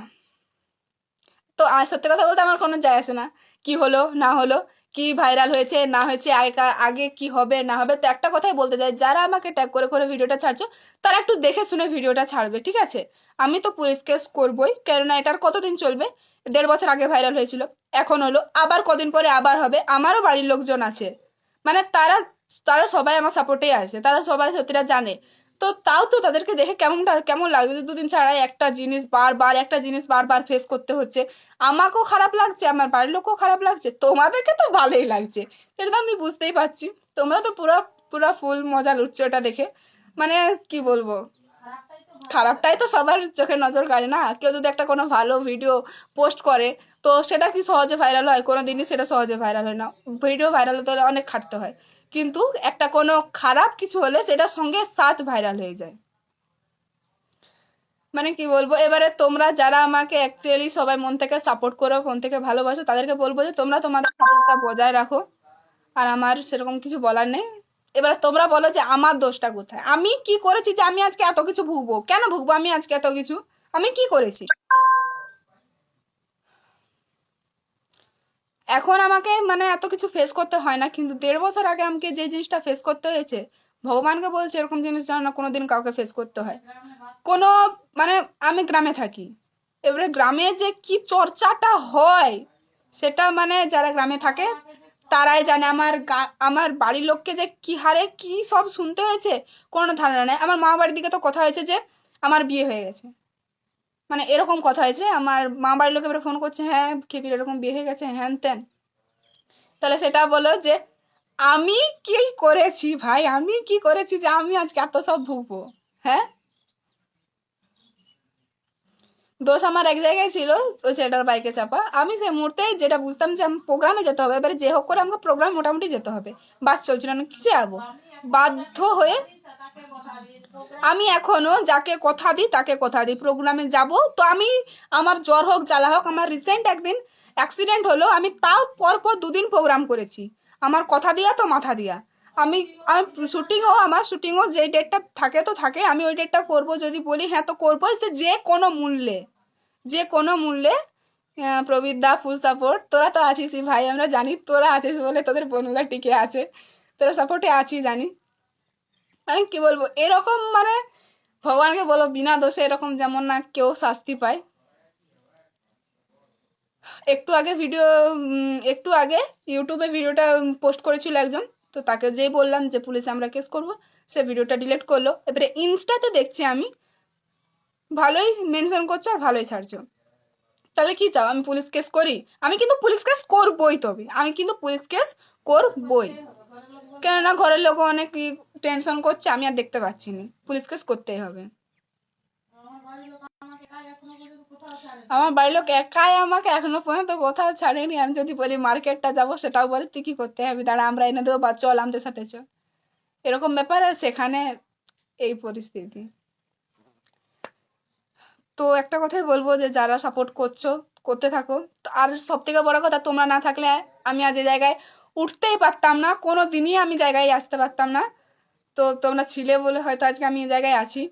তো সত্যি কথা বলতে আমার কোনো যায় আসে না কি হলো না হলো, কি ভাইরাল হয়েছে না হয়েছে, আগে কি হবে না হবে। তো একটা কথাই বলতে চাই, যারা আমাকে ট্যাগ করে করে ভিডিওটা ছাড়ছো তারা একটু দেখে শুনে ভিডিওটা ছাড়বে, ঠিক আছে? আমি তো পুলিশ কেস করবই, কেননা এটার কতদিন চলবে? 1.5 বছর আগে ভাইরাল হয়েছিল, এখন হলো, আবার কদিন পরে আবার হবে। আমারও বাড়ির লোকজন আছে, মানে তারা তারা সবাই আমার সাপোর্টেই আছে, তারা সবাই সত্যিটা জানে। তো তাও তো তাদেরকে দেখে কেমন লাগবে যে দুদিন ছাড়াই একটা জিনিস বারবার ফেস করতে হচ্ছে। আমাকেও খারাপ লাগছে, আমার বাড়ির লোকও খারাপ লাগছে, তোমাদেরকে তো ভালোই লাগছে, এটা তো আমি বুঝতেই পারছি। তোমরা তো পুরো পুরো ফুল মজা লুটছো ওটা দেখে। মানে কি বলবো, খারাপটাই তো সবার চোখে নজর কাড়ে না। কেউ যদি একটা কোনো ভালো ভিডিও পোস্ট করে, তো সেটা কি সহজে ভাইরাল হয়? কোনোদিনই সেটা সহজে ভাইরাল হয় না। ভিডিও ভাইরাল হতে হলে অনেক খাটতে হয়। কিন্তু একটা কোনো খারাপ কিছু হলে সেটা সঙ্গে সাথ ভাইরাল হয়ে যায়। মানে কি বলবো, এবারে তোমরা যারা আমাকে অ্যাকচুয়ালি সবাই মন থেকে সাপোর্ট করো, মন থেকে ভালোবাসো, তাদেরকে বলবো যে তোমরা তোমাদের সাপোর্টটা বজায় রাখো। আর আমার সেরকম কিছু বলার নেই। এবারে তোমরা বলো যে আমার দোষটা কোথায়, আমি কি করেছি যে আমি আজকে এত কিছু ভুগবো? কেন ভুগবো আমি আজকে এত কিছু? আমি কি করেছি? এখন আমাকে মানে এত কিছু ফেস করতে হয় না, কিন্তু 1.5 বছর আগে আমাকে যে জিনিসটা ফেস করতে হয়েছে, ভগবানকে বলছে এরকম জিনিস যেন না কোনোদিন কাউকে ফেস করতে হয়। কোনো মানে আমি গ্রামে থাকি, এবারে গ্রামে যে কি চর্চাটা হয় সেটা মানে যারা গ্রামে থাকে তারাই জানে। আমার বাড়ির লোককে যে কি হারে কি সব শুনতে হয়েছে কোনো ধারণা নেই। আমার মা বাড়ির দিকে তো কথা হয়েছে যে আমার বিয়ে হয়ে গেছে, মানে এরকম কথা হয়েছে। আমার মা বাড়ির লোক এবারে ফোন করছে, হ্যাঁ খেপির এরকম বিয়ে হয়ে গেছে হ্যান ত্যান। তাহলে সেটা বলো যে আমি কি করেছি ভাই, আমি কি করেছি যে আমি আজকে এত সব ভুগবো? হ্যাঁ, দোষ আমার এক জায়গায় ছিল, ওই ছেলেটার বাইকে চাপা। আমি সেই মুহূর্তে যেটা বুঝতাম যে আমি প্রোগ্রামে যেতে হবে, এবারে যে হোক করে আমাকে প্রোগ্রাম মোটামুটি যেতে হবে, বাস চলছিল না, কিসে যাবো? বাধ্য হয়ে আমি এখনো যাকে কথা দিই তাকে কথা দিই, প্রোগ্রামে যাব তো আমি, আমার জ্বর হোক জ্বালা হোক। আমার রিসেন্ট একদিন অ্যাক্সিডেন্ট হলো, আমি তাও পরপর 2 দিন প্রোগ্রাম করেছি, আমার কথা দিয়া তো মাথা দিয়া। আমি আমি শুটিংও যে ডেটটা থাকে তো থাকে, আমি ওই ডেটটা করব, যদি বলি হ্যাঁ তো করবো, যে কোনো মূল্যে, যে কোনো মূল্যে। প্রবীর দা ফুল সাপোর্ট, তোরা তো আছিসই ভাই, আমরা জানি তোরা আছিস বলে তোদের বোনগুলা টিকে আছে, তোরা সাপোর্টে আছি জানি। আমি কি বলবো, এরকম মানে ভগবানকে বলো বিনা দোষে এরকম যেমন না কেউ শাস্তি পায়। একটু আগে ইউটিউবে ভিডিওটা পোস্ট করেছিল একজন, তো তাকে যেই বললাম যে পুলিশে আমরা কেস করব, সে ভিডিওটা ডিলিট করলো। এবারে ইনস্টাতে দেখছি আমি ভালোই মেনশন করছো আর ভালোই ছাড়ছো, তাহলে কি চাও আমি পুলিশ কেস করি? আমি কিন্তু পুলিশ কেস করবই, তবে আমি কিন্তু পুলিশ কেস করবই, কেননা ঘরের লোক অনেক টেনশন করছে, আমি আর দেখতে পাচ্ছি না, পুলিশ কেস করতেই হবে। আমার বাড়ির লোক একাই আমাকে এখনো পর্যন্ত কোথাও ছাড়েনি। আমি যদি বলি মার্কেটটা যাব, সেটাও বলে তুই কি করতে হবে, দাঁড়া আমরা এনে দেবো, বা চল আমাদের সাথে চল, এরকম ব্যাপার। আর সেখানে এই পরিস্থিতি। তো একটা কথাই বলবো যে যারা সাপোর্ট করছো করতে থাকো। আর সব থেকে বড় কথা, তোমরা না থাকলে আমি আজ এই জায়গায় উঠতেই পারতাম না, কোনো দিনই আমি জায়গায় আসতে পারতাম না। তো তোমরা ছিলে বলে হয়তো আজকে আমি এই জায়গায় আছি।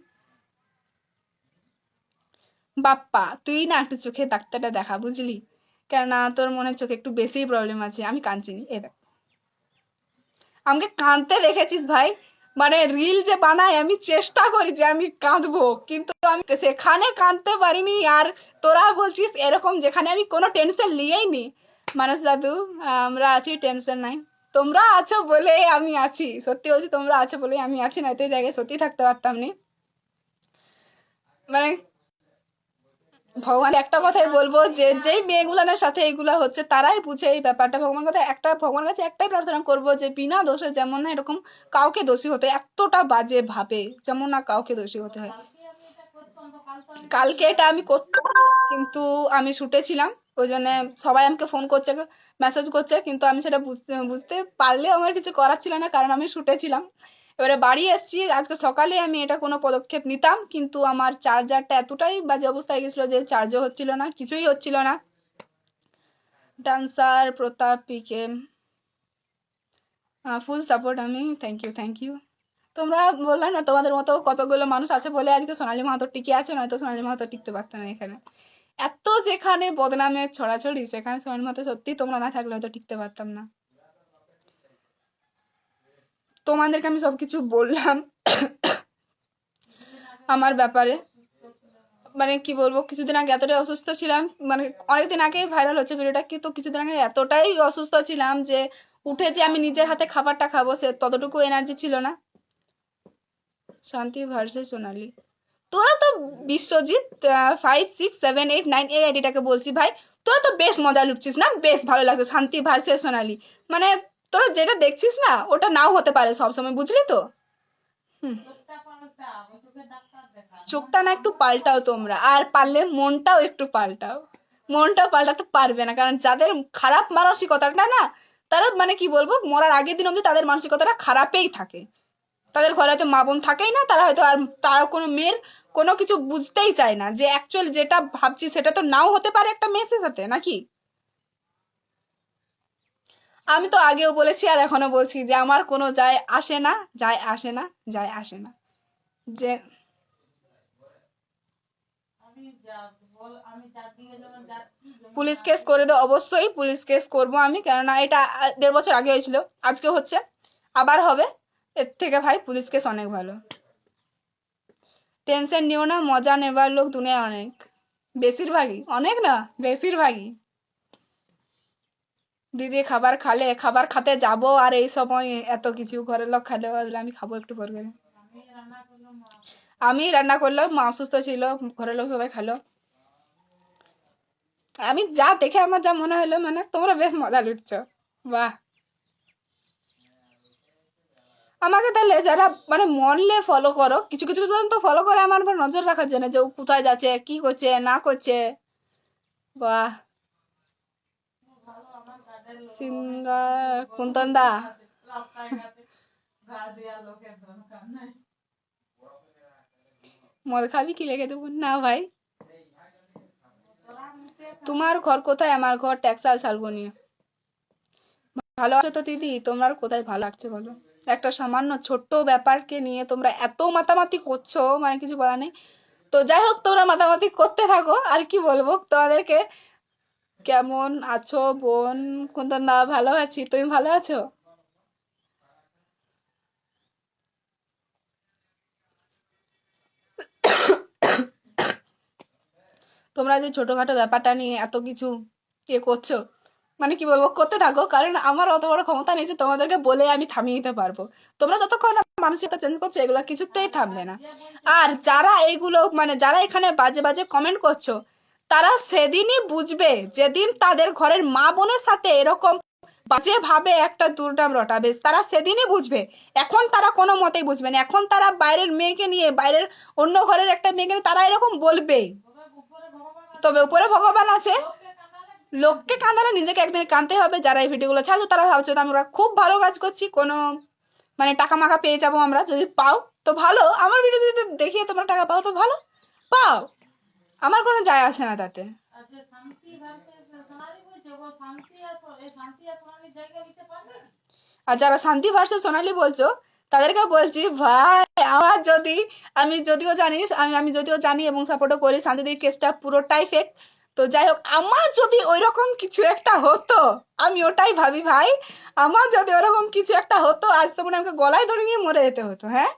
বাপ্পা তুই না একটু চোখে ডাক্তারটা দেখা, বুঝলি? কেননা তোর মনে হয় চোখে একটু বেশিই প্রবলেম আছে, আমি কাঁদছিনি, এ দেখ আমাকে কাঁদতে দেখেছিস ভাই? মানে রিল যে বানাই আমি চেষ্টা করি যে আমি কাঁদবো, কিন্তু আমি সেখানে কাঁদতে পারিনি। আর তোরা বলছিস এরকম, যেখানে আমি কোনো টেনশন নিয়েই নি। মানস দাদু, আমরা আছি, টেনশন নাই। তোমরা আছো বলে আমি আছি, সত্যি বলছি, তোমরা আছো বলে আমি আছি, না তো এই জায়গায় সত্যি থাকতে পারতাম নি। মানে ভগবান একটা কথাই বলবো, যে যেই মেয়েগুলানের সাথে এইগুলা হচ্ছে তারাই বুঝে এই ব্যাপারটা। ভগবান কাছে একটাই প্রার্থনা করব যে বিনা দোষে যেমন না এরকম কাউকে দোষী হতে হয়, এতটা বাজে ভাবে যেমন না কাউকে দোষী হতে হয়। কালকে এটা আমি করতাম, কিন্তু আমি শুটে ছিলাম, ওই জন্য সবাই আমাকে ফোন করছে, মেসেজ করছে, কিন্তু আমি সেটা বুঝতে বুঝতে পারলেও আমার কিছু করার ছিল না, কারণ আমি শুটে ছিলাম। এবারে বাড়ি এসেছি, আজকে সকালে আমি এটা কোনো পদক্ষেপ নিতাম, কিন্তু আমার চার্জারটা এতটাই বাজে অবস্থায় গেছিল যে চার্জও হচ্ছিল না, কিছুই হচ্ছিল না। ডান্সার প্রতাপ পিকে ফুল সাপোর্ট, আমি থ্যাংক ইউ থ্যাংক ইউ। তোমরা বললে না তোমাদের মতো কতগুলো মানুষ আছে বলে আজকে সোনালী মাহাতো টিকে আছে, নয়তো সোনালী মাহাতো টিকতে পারতো না এখানে। এত যেখানে বদনামের ছড়াছড়ি, সেখানে সোনালী মাহাতো সত্যি তোমরা না থাকলে হয়তো টিকতে পারতাম না। তোমাদেরকে আমি সবকিছু বললাম আমার ব্যাপারে। মানে কি বলবো, কিছুদিন আগে এতটাই অসুস্থ ছিলাম, মানে অনেকদিন আগেই ভাইরাল হচ্ছে ভিডিওটা, কিন্তু কিছুদিন আগে এতটাই অসুস্থ ছিলাম যে উঠে যে আমি নিজের হাতে খাবারটা খাবো সে ততটুকু এনার্জি ছিল না। শান্তি ভার্সেস সোনালী, তোরা তো বিশ্বজিৎ 5, 6, 7, 8, 9 এই আইডিটাকে বলছি ভাই, তোরা তো বেশ মজা লুটছিস না, বেশ ভালো লাগছে শান্তি ভার্সেস সোনালী। মানে তোরা যেটা দেখছিস না ওটা নাও হতে পারে সবসময়, বুঝলি তো। হুম, চোখটা না একটু পাল্টাও তোমরা, আর পারলে মনটাও একটু পাল্টাও। মনটাও পাল্টাতে পারবে না, কারণ যাদের খারাপ মানসিকতাটা না, তারা মানে কি বলবো মরার আগের দিন অবধি তাদের মানসিকতাটা খারাপই থাকে। তাদের ঘরে হয়তো মা বোন থাকেই না, তারা হয়তো আর তারা কোনো মেয়ের কোনো কিছু বুঝতেই চায় না, যে অ্যাকচুয়াল যেটা ভাবছি সেটা তো নাও হতে পারে একটা মেয়ের সাথে, নাকি। আমি তো আগেও বলেছি আর এখনো বলছি যে আমার কোনো যায় আসে না, যায় আসে না, যায় আসে না। যে পুলিশ কেস করে দাও, অবশ্যই পুলিশ কেস করবো আমি, কেননা এটা 1.5 বছর আগে হয়েছিল, আজকে হচ্ছে, আবার হবে। এর থেকে ভাই পুলিশ কেস অনেক ভালো। টেনশন নিও না, মজা নেবার লোক দুনিয়ায় অনেক, বেশিরভাগই, অনেক না বেশিরভাগই। দিদি খাবার খালে, খাবার খেতে যাবো আর এই সময় এত কিছু, ঘরের লোক খালে বলে আমি খাবো একটু পর করে। আমি রান্না করলাম, মা অসুস্থ ছিল, ঘরের লোক সবাই খালো। আমি যা দেখে আমার যা মনে হলো, মানে তোমরা বেশ মজা লুটছো, বাহ। আমাকে তাহলে যারা মানে মনলে ফলো করো, কিছু কিছু জন তো ফলো করে আমার উপর নজর রাখার জন্য, যে ও কোথায় যাচ্ছে, কি করছে না করছে, বাহ। সিঙ্গার কুন্তন দা, মদ খাবি কি লেগে দেবো না ভাই। তোমার ঘর কোথায়? আমার ঘর টেক্সাস শালবনি। ভালো আছো তো দিদি? তোমার কোথায় ভালো লাগছে বলো? একটা সামান্য ছোট্ট ব্যাপারকে নিয়ে তোমরা এত মাতামাতি করছো, মানে কিছু বলার নেই। তো যাই হোক, তোমরা মাতামাতি করতে থাকো, আর কি বলবো তোমাদেরকে। কেমন আছো বোন? কুন্তন দা, ভালো আছি, তুমি ভালো আছো? তোমরা যে ছোটখাটো ব্যাপারটা নিয়ে এত কিছু করছো, মানে কি বলবো, করতে থাকো, কারণ আমার অত বড় ক্ষমতা নেই যে তোমাদেরকে বলে আমি থামিয়ে দিতে পারবো। তোমরা যতক্ষণ না মানসিকতা চেঞ্জ করছো, এগুলো কিছুতেই থামবে না। আর যারা এইগুলো মানে যারা এখানে বাজে বাজে কমেন্ট করছো, তারা সেদিনই বুঝবে যেদিন তাদের ঘরের মা বোনের সাথে এরকম বাজে ভাবে একটা দুর্নাম রটাবে, তারা সেদিনই বুঝবে। এখন তারা কোনো মতেই বুঝবে না, এখন তারা বাইরের মেয়েকে নিয়ে, বাইরের অন্য ঘরের একটা মেয়েকে নিয়ে তারা এরকম বলবে। তবে উপরে ভগবান আছে, লোককে কাঁদালে নিজেকে একদিন কাঁদতে হবে। যারা এই ভিডিওগুলো ছাড়ছো তারা ভাবছো তো আমরা খুব ভালো কাজ করছি, কোনো মানে টাকা মাকা পেয়ে যাবো আমরা, যদি পাও তো ভালো, আমার ভিডিও যদি দেখিয়ে তোমরা টাকা পাও তো ভালো, পাও, আমার কোনো যায় আসে না তাতে। আর যারা শান্তি ভার্সেস সোনালী বলছো, তাদেরকে বলছি ভাই, আমার যদি, আমি যদিও জানিস, আমি যদিও জানি এবং সাপোর্টও করি শান্তিদির কেসটা পুরোটাই ফেক। তো যাই হোক, আমার যদি ওইরকম কিছু একটা হতো, আমি ওটাই ভাবি ভাই, আমার যদি ওরকম কিছু একটা হতো, আজ তো মনে হয় আমাকে গলায় ধরে নিয়ে মরে যেতে হতো। হ্যাঁ,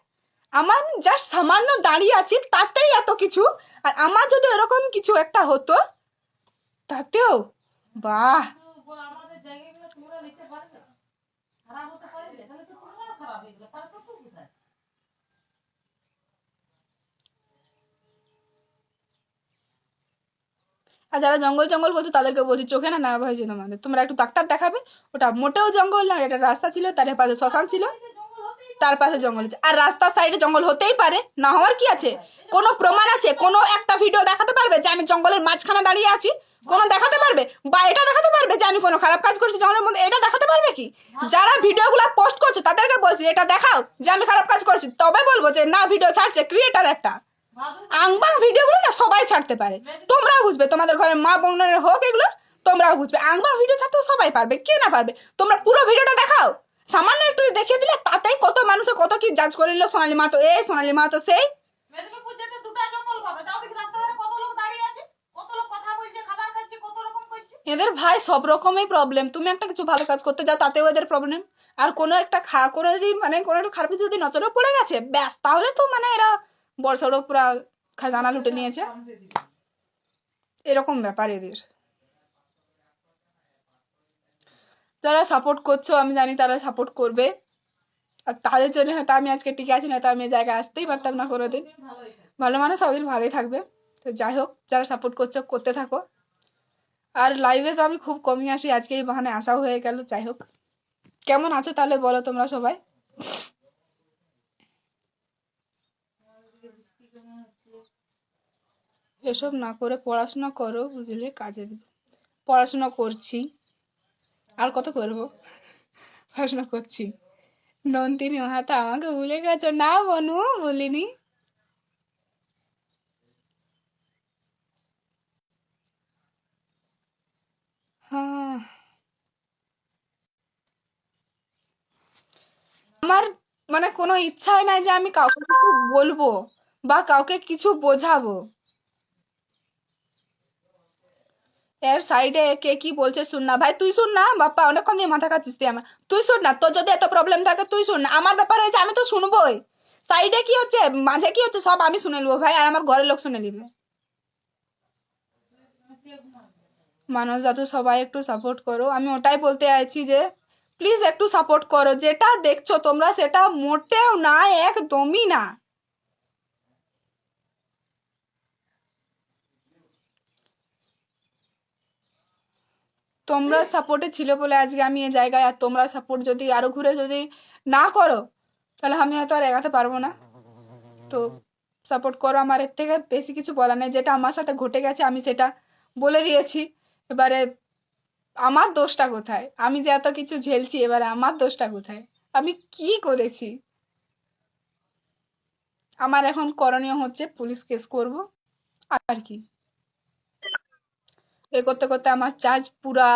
আমার জাস্ট সামান্য দাঁড়িয়ে আছি তাতেই এত কিছু, আর আমার যদি ওরকম কিছু একটা হতো তাতেও, বাহ। আর যারা জঙ্গল জঙ্গল বলছে তাদেরকে বলছি চোখে না নার্ভ হয়েছে তোমাদের, তোমরা একটু ডাক্তার দেখাবে। ওটা মোটেও জঙ্গল না, এটা রাস্তা ছিল, তার পাশে শ্মশান ছিল, তার পাশে জঙ্গল আছে। আর রাস্তার সাইডে জঙ্গল হতেই পারে, না হওয়ার কি আছে? কোনো প্রমাণ আছে? কোনো একটা ভিডিও দেখাতে পারবে যে আমি জঙ্গলের মাঝখানে দাঁড়িয়ে আছি? কোনো দেখাতে পারবে? বা এটা দেখাতে পারবে যে আমি কোনো খারাপ কাজ করছি জঙ্গলের মধ্যে? এটা দেখাতে পারবে কি? যারা ভিডিওগুলো পোস্ট করছে তাদেরকে বলছি এটা দেখাও যে আমি খারাপ কাজ করছি, তবে বলবো যে না ভিডিও ছাড়ছে ক্রিয়েটার একটা। আংবাং ভিডিওগুলো না সবাই ছাড়তে পারে, তোমরাও বুঝবে, তোমাদের ঘরে মা বোনের হোক এগুলো, তোমরাও বুঝবে। আংবাং ভিডিও ছাড়তে সবাই পারবে, কে না পারবে? তোমরা পুরো ভিডিওটা দেখাও, সামান্য একটু দেখিয়ে দিলে তাতেই কত মানুষে কত কি জাজ করে নিল, সোনালী মাহাতো এই, সোনালী মাহাতো সেই। মেদিনীপুর যেতে দুটো জঙ্গল পাবে, তাও দেখি রাস্তা ধারে কত লোক দাঁড়িয়ে আছে, কত লোক কথা বলছে, খাবার খাচ্ছে, কত রকম করছে। এদের ভাই সব রকমই প্রবলেম। তুমি একটা কিছু ভালো কাজ করতে যাও তাতেও এদের প্রবলেম। আর কোনো একটা কোনো যদি মানে কোনো একটা খারাপ কিছু যদি নজরে পড়ে গেছে ব্যাস, তাহলে তো মানে এরা বড়সড় পুরা খাজানা লুটে নিয়েছে। এরকম ব্যাপার এদের। যারা সাপোর্ট করছো আমি জানি তারা সাপোর্ট করবে, আর তাদের জন্য হয়তো আমি আজকে টিকে আছি, না তো আমি এই জায়গায় আসতেই পারতাম না কোনোদিন। ভালো মানুষ সবদিন ভালোই থাকবে। তো যাই হোক, যারা সাপোর্ট করছো করতে থাকো। আর লাইভে তো আমি খুব কমই আসি, আজকে এই বাহানে আসাও হয়ে গেল। যাই হোক, কেমন আছো তাহলে বলো তোমরা সবাই। এসব না করে পড়াশোনা করো, বুঝলে কাজে দিবে। পড়াশোনা করছি, আর কত করব, পড়াশোনা করছি। নন্দিনী মাহাতো আমাকে ভুলে গেছো? না বনু, ভুলিনি। হ্যাঁ, আমার মানে কোনো ইচ্ছাই নাই যে আমি কাউকে কিছু বলবো বা কাউকে কিছু বোঝাবো। এর সাইডে কে কি বলছে শুন না ভাই, তুই শুন না বাপ্পা, অনেকক্ষণ দিয়ে মাথা খাচ্ছিস তুই আমার। তুই শুন না, তোর যদি এত প্রবলেম থাকে তুই শুন না, আমার ব্যাপার হয়েছে আমি তো শুনবোই। সাইডে কি হচ্ছে, মাঝে কি হচ্ছে, সব আমি শুনে নেবো ভাই, আর আমার ঘরের লোক শুনে নিবে। মানুষ যাতে সবাই একটু সাপোর্ট করো, আমি ওটাই বলতে চাইছি যে প্লিজ একটু সাপোর্ট করো। যেটা দেখছো তোমরা সেটা মোটেও না, একদমই না। তোমরা সাপোর্টে ছিল বলে আজকে আমি এই জায়গায়, আর তোমরা সাপোর্ট যদি আরো ঘুরে যদি না করো তাহলে আমি হয়তো আর এগাতে পারবো না। তো সাপোর্ট করো, আমার এর থেকে বেশি কিছু বলার নেই। যেটা আমার সাথে ঘটে গেছে আমি সেটা বলে দিয়েছি। এবারে আমার দোষটা কোথায়? আমি যে এত কিছু ঝেলছি, এবারে আমার দোষটা কোথায়? আমি কি করেছি? আমার এখন করণীয় হচ্ছে পুলিশ কেস করব, আর কি। এ করতে করতে আমার চার্জ পুরা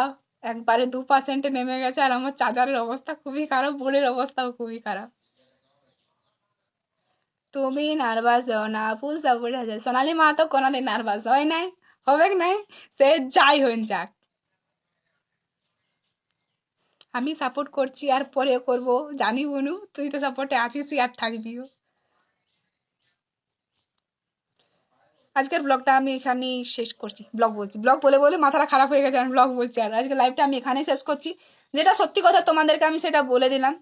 একবারে 2% নেমে গেছে, আর আমার চার্জারের অবস্থা খুবই খারাপ, বোর্ডের অবস্থাও খুবই খারাপ। তুমি নার্ভাস হও না, ফুল সাপোর্ট আছে। সোনালী মা তো কোনোদিন নার্ভাস হয় নাই, হবে নাই। সে যাই হইন যাক, আমি সাপোর্ট করছি আর পরে করব, জানি বনু তুই তো সাপোর্টে আছিসই আর থাকবিও। আজকের ব্লগটা আমি এখানেই শেষ করছি। ব্লগ বলছি, ব্লগ বলে বলে মাথাটা খারাপ হয়ে গেছে, আমি ব্লগ বলছি। আর আজকে লাইভটা আমি এখানেই শেষ করছি। যেটা সত্যি কথা তোমাদেরকে আমি সেটা বলে দিলাম।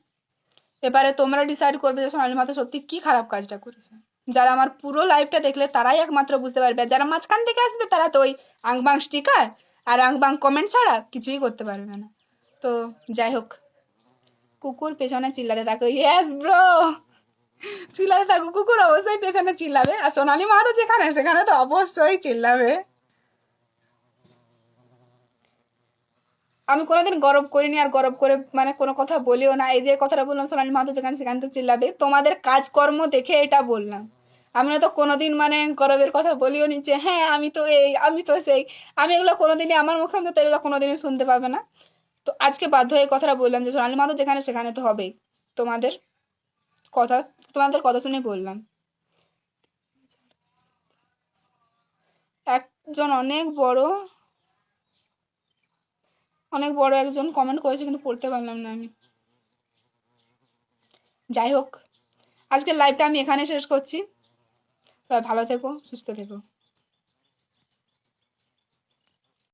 এবারে তোমরা ডিসাইড করবে যে সোনালী মাতা সত্যি কি খারাপ কাজটা করেছে। যারা আমার পুরো লাইভটা দেখলে তারাই একমাত্র বুঝতে পারবে, যারা মাঝখান থেকে আসবে তারা তো ওই আংবাং স্টিকার আর আংবাং কমেন্ট ছাড়া কিছুই করতে পারবে না। তো যাই হোক, কুকুর পেছনে চিল্লাতে থাকো। ইয়েস ব্রো, চিল্লাতে থাকো, কুকুর অবশ্যই পেছনে চিল্লাবে, আর সোনালী মাহাতো যেখানে সেখানে তো অবশ্যই চিল্লাবে। আমি কোনোদিন গরব করিনি, আর গরব করে মানে কোনো কথা বলিও না। এই যে কথাটা বললাম সোনালী মাহাতো যেখানে সেখানে তো চিল্লাবে, তোমাদের কাজকর্ম দেখে এটা বললাম। আমি তো কোনোদিন মানে গরবের কথা বলিও নি যে হ্যাঁ আমি তো এই আমি তো সেই। আমি এগুলো কোনোদিনই আমার মুখে তো এগুলো কোনোদিনই শুনতে পাবে না। তো আজকে বাধ্য হয়ে কথাটা বললাম যে সোনালী মাহাতো যেখানে সেখানে তো হবেই। তোমাদের কথা তোমাদের কথা শুনে বললাম। একজন অনেক বড় একজন কমেন্ট করেছে, কিন্তু পড়তে পারলাম না আমি। যাই হোক, আজকের লাইভটা আমি এখানে শেষ করছি। সবাই ভালো থেকো, সুস্থ থেকো।